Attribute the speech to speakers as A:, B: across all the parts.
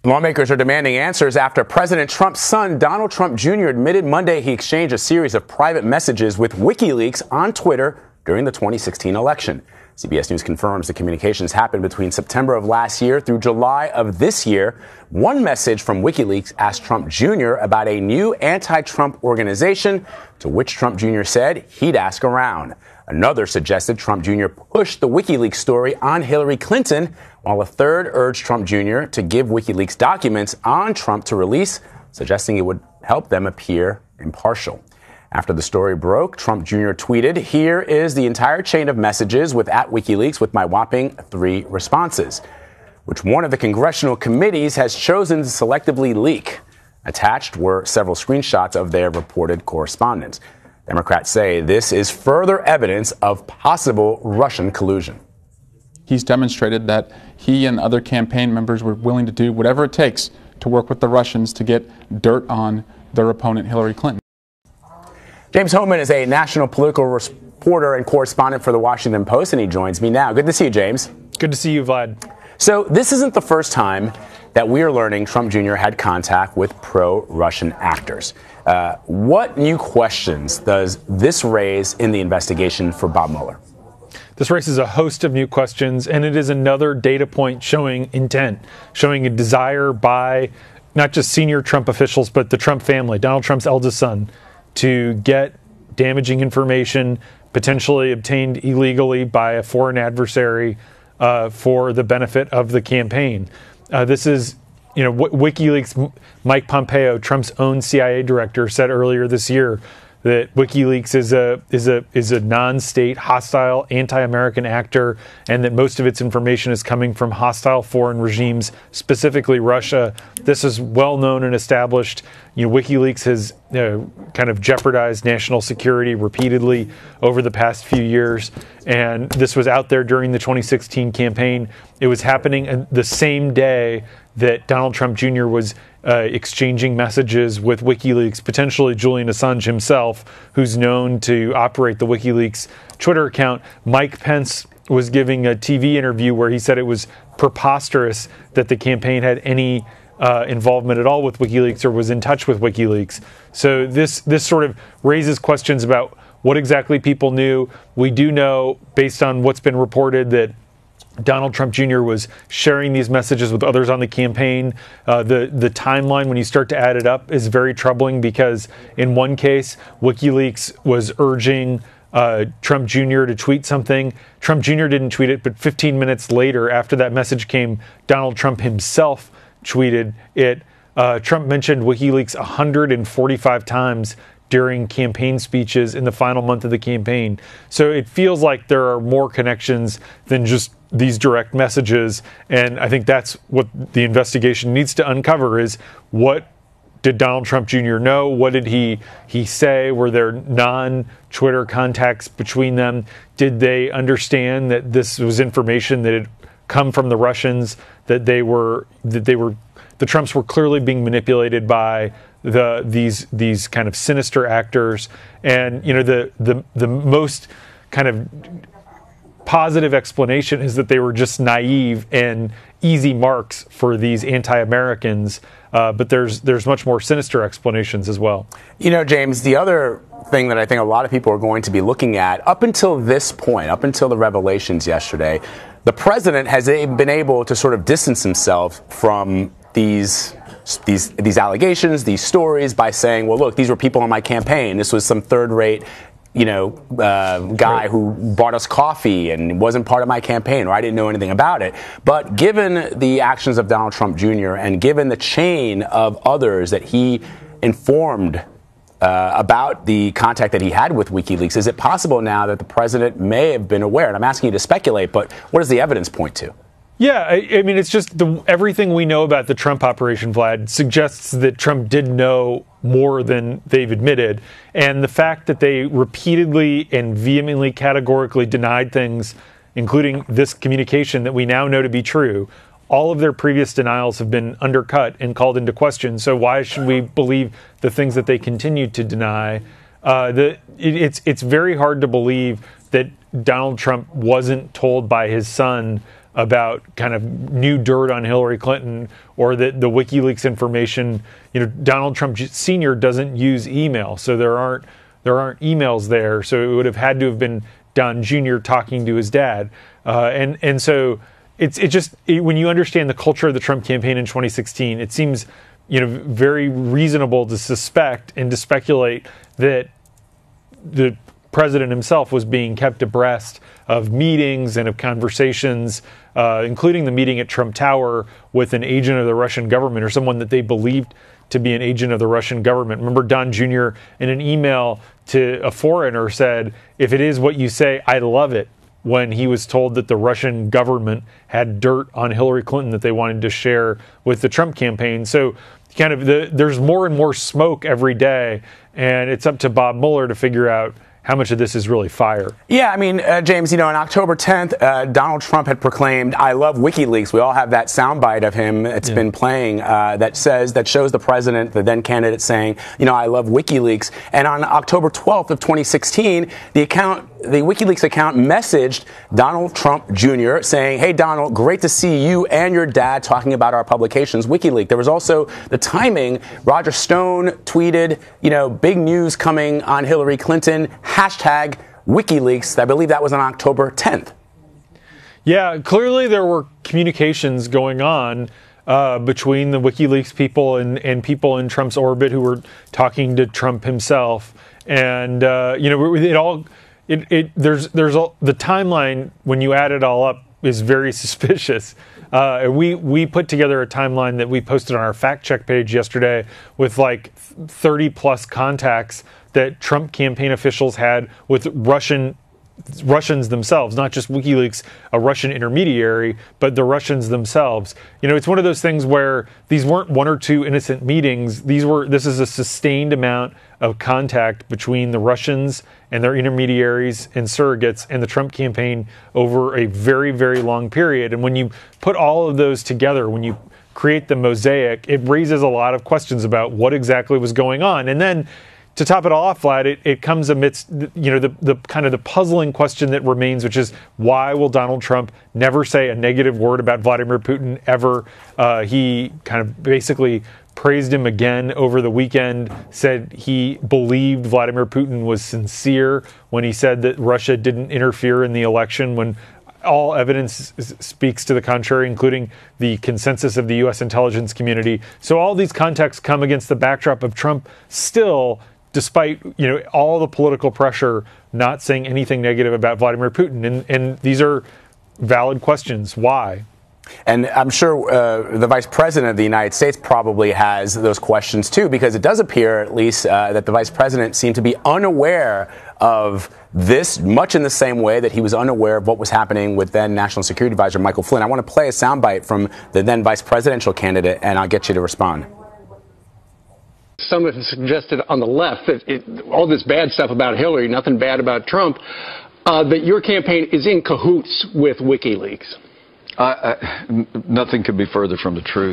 A: Lawmakers are demanding answers after President Trump's son, Donald Trump Jr., admitted Monday he exchanged a series of private messages with WikiLeaks on Twitter during the 2016 election. CBS News confirms the communications happened between September of last year through July of this year. One message from WikiLeaks asked Trump Jr. about a new anti-Trump organization, to which Trump Jr. said he'd ask around. Another suggested Trump Jr. pushed the WikiLeaks story on Hillary Clinton, while a third urged Trump Jr. to give WikiLeaks documents on Trump to release, suggesting it would help them appear impartial. After the story broke, Trump Jr. tweeted, "Here is the entire chain of messages with @WikiLeaks with my whopping 3 responses," which one of the congressional committees has chosen to selectively leak. Attached were several screenshots of their reported correspondence. Democrats say this is further evidence of possible Russian collusion.
B: He's demonstrated that he and other campaign members were willing to do whatever it takes to work with the Russians to get dirt on their opponent, Hillary Clinton.
A: James Hohmann is a national political reporter and correspondent for The Washington Post, and he joins me now. Good to see you, James.
C: Good to see you, Vlad.
A: So this isn't the first time that we are learning Trump Jr. had contact with pro-Russian actors. What new questions does this raise in the investigation for Bob Mueller?
C: This raises a host of new questions, and it is another data point showing intent, showing a desire by not just senior Trump officials, but the Trump family, Donald Trump's eldest son, to get damaging information potentially obtained illegally by a foreign adversary for the benefit of the campaign. This is, WikiLeaks. Mike Pompeo, Trump's own CIA director, said earlier this year that WikiLeaks is a non-state, hostile, anti-American actor, and that most of its information is coming from hostile foreign regimes, specifically Russia. This is well known and established. WikiLeaks has kind of jeopardized national security repeatedly over the past few years, and this was out there during the 2016 campaign. It was happening the same day that Donald Trump Jr. was exchanging messages with WikiLeaks, potentially Julian Assange himself, who's known to operate the WikiLeaks Twitter account. Mike Pence was giving a TV interview where he said it was preposterous that the campaign had any involvement at all with WikiLeaks or was in touch with WikiLeaks. So this sort of raises questions about what exactly people knew. We do know, based on what's been reported, that Donald Trump Jr. was sharing these messages with others on the campaign. The timeline, when you start to add it up, is very troubling because in one case, WikiLeaks was urging Trump Jr. to tweet something. Trump Jr. didn't tweet it, but 15 minutes later, after that message came, Donald Trump himself tweeted it. Trump mentioned WikiLeaks 145 times during campaign speeches in the final month of the campaign. So it feels like there are more connections than just these direct messages. And I think that's what the investigation needs to uncover, is what did Donald Trump Jr. know? What did he say? Were there non-Twitter contacts between them? Did they understand that this was information that had come from the Russians, that the Trumps were clearly being manipulated by these kind of sinister actors? And the most kind of positive explanation is that they were just naive and easy marks for these anti-Americans, but there's much more sinister explanations as well.
A: James, the other thing that I think a lot of people are going to be looking at up until this point, up until the revelations yesterday, the president has been able to sort of distance himself from these allegations, these stories, by saying, well, look, these were people on my campaign. This was some third-rate guy who bought us coffee and wasn't part of my campaign, or I didn't know anything about it. But given the actions of Donald Trump Jr. and given the chain of others that he informed about the contact that he had with WikiLeaks, is it possible now that the president may have been aware? And I'm asking you to speculate, but what does the evidence point to?
C: Yeah, I mean, it's just everything we know about the Trump operation, Vlad, suggests that Trump did know more than they've admitted. And the fact that they repeatedly and vehemently, categorically denied things, including this communication that we now know to be true, all of their previous denials have been undercut and called into question. So why should we believe the things that they continue to deny? It's very hard to believe that Donald Trump wasn't told by his son about kind of new dirt on Hillary Clinton, or that the WikiLeaks information, Donald Trump Sr. doesn't use email, so there aren't emails there. So it would have had to have been Don Jr. talking to his dad, and so it's just when you understand the culture of the Trump campaign in 2016, it seems very reasonable to suspect and to speculate that the president himself was being kept abreast of meetings and of conversations, including the meeting at Trump Tower with an agent of the Russian government, or someone that they believed to be an agent of the Russian government. Remember, Don Jr. in an email to a foreigner said, "If it is what you say, I love it," when he was told that the Russian government had dirt on Hillary Clinton that they wanted to share with the Trump campaign. So kind of there's more and more smoke every day, and it's up to Bob Mueller to figure out how much of this is really fire. Yeah, I mean, James, on October 10th, Donald Trump had proclaimed, "I love WikiLeaks." We all have that soundbite of him. It's been playing that shows the president, the then candidate, saying, "I love WikiLeaks." And on October 12th of 2016, the WikiLeaks account messaged Donald Trump Jr. saying, "Hey, Donald, great to see you and your dad talking about our publications, WikiLeaks." There was also the timing. Roger Stone tweeted, "Big news coming on Hillary Clinton. Hashtag WikiLeaks." I believe that was on October 10th. Yeah, clearly there were communications going on between the WikiLeaks people and people in Trump's orbit who were talking to Trump himself. And, there's the timeline, when you add it all up, is very suspicious. We put together a timeline that we posted on our fact check page yesterday with like 30 plus contacts that Trump campaign officials had with Russians themselves, not just WikiLeaks, a Russian intermediary, but the Russians themselves. It's one of those things where these weren't one or two innocent meetings. This is a sustained amount of contact between the Russians and their intermediaries and surrogates and the Trump campaign over a very, very long period. And when you put all of those together, when you create the mosaic, it raises a lot of questions about what exactly was going on. And then to top it all off, Vlad, it comes amidst the kind of the puzzling question that remains, which is, why will Donald Trump never say a negative word about Vladimir Putin ever? He kind of basically praised him again over the weekend, said he believed Vladimir Putin was sincere when he said that Russia didn't interfere in the election, when all evidence speaks to the contrary, including the consensus of the U.S. intelligence community. So all these contexts come against the backdrop of Trump still, despite all the political pressure, not saying anything negative about Vladimir Putin. And these are valid questions. Why? And I'm sure the Vice President of the United States probably has those questions too, because it does appear, at least, that the Vice President seemed to be unaware of this, much in the same way that he was unaware of what was happening with then National Security Advisor Michael Flynn. I want to play a soundbite from the then Vice Presidential candidate, and I'll get you to respond.
D: Some have suggested on the left that all this bad stuff about Hillary, nothing bad about Trump, that your campaign is in cahoots with WikiLeaks.
E: Nothing could be further from the truth.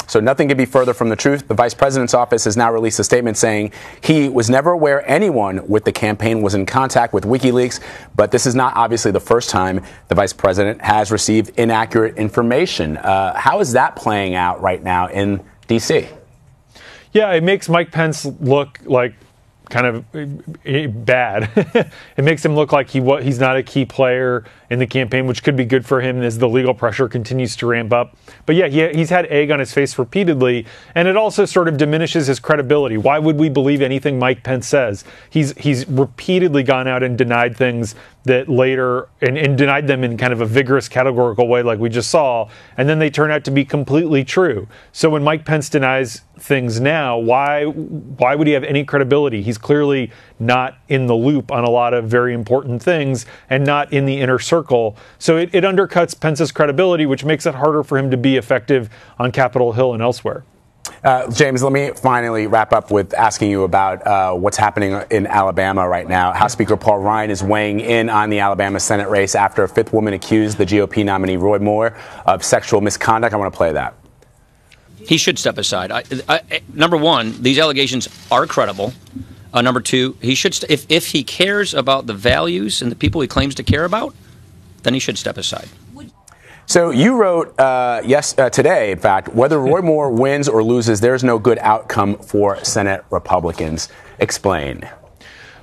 A: So nothing could be further from the truth. The Vice President's office has now released a statement saying he was never aware anyone with the campaign was in contact with WikiLeaks, but this is not obviously the first time the Vice President has received inaccurate information. How is that playing out right now in D.C.?
C: Yeah, it makes Mike Pence look like kind of bad. It makes him look like he's not a key player in the campaign, which could be good for him as the legal pressure continues to ramp up. But yeah, he's had egg on his face repeatedly, and it also sort of diminishes his credibility. Why would we believe anything Mike Pence says? He's repeatedly gone out and denied things that later, and denied them in kind of a vigorous categorical way like we just saw, and then they turn out to be completely true. So when Mike Pence denies things now, why would he have any credibility? He's clearly not in the loop on a lot of very important things and not in the inner circle. So it undercuts Pence's credibility, which makes it harder for him to be effective on Capitol Hill and elsewhere.
A: James, let me finally wrap up with asking you about what's happening in Alabama right now. House Speaker Paul Ryan is weighing in on the Alabama Senate race after a fifth woman accused the GOP nominee Roy Moore of sexual misconduct. I want to play that.
F: He should step aside. Number one, these allegations are credible. Number two, he should if he cares about the values and the people he claims to care about, then he should step aside.
A: So you wrote today, in fact, whether Roy Moore wins or loses, there's no good outcome for Senate Republicans. Explain.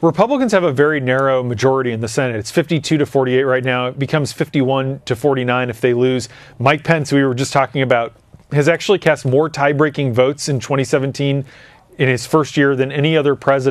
C: Republicans have a very narrow majority in the Senate. It's 52 to 48 right now. It becomes 51 to 49 if they lose. Mike Pence, we were just talking about, has actually cast more tie-breaking votes in 2017 in his first year than any other vice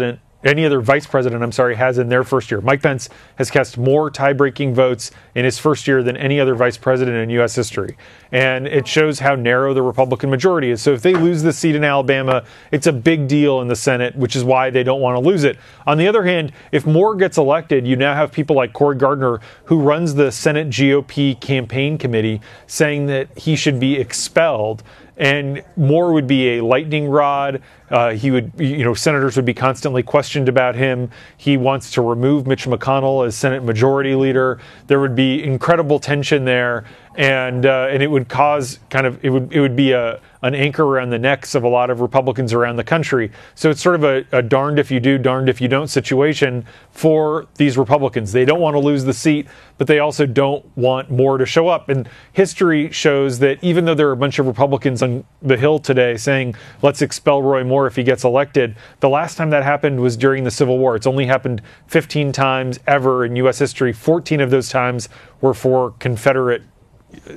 C: president, has in their first year. Mike Pence has cast more tie-breaking votes in his first year than any other vice president in U.S. history. And it shows how narrow the Republican majority is. So if they lose the seat in Alabama, it's a big deal in the Senate, which is why they don't want to lose it. On the other hand, if Moore gets elected, you now have people like Cory Gardner, who runs the Senate GOP campaign committee, saying that he should be expelled. And Moore would be a lightning rod. Senators would be constantly questioned about him. He wants to remove Mitch McConnell as Senate Majority Leader. There would be incredible tension there, and it would cause it would be an anchor around the necks of a lot of Republicans around the country. So it's sort of a darned if you do, darned if you don't situation for these Republicans. They don't want to lose the seat, but they also don't want Moore to show up. And history shows that even though there are a bunch of Republicans on the Hill today saying, let's expel Roy Moore if he gets elected, the last time that happened was during the Civil War. It's only happened 15 times ever in U.S. history. 14 of those times were for Confederate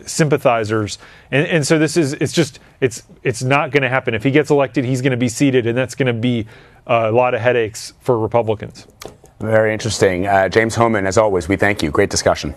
C: sympathizers, and so it's not going to happen. If he gets elected, he's going to be seated, and that's going to be a lot of headaches for Republicans.
A: Very interesting. James Hohmann, as always, we thank you. Great discussion.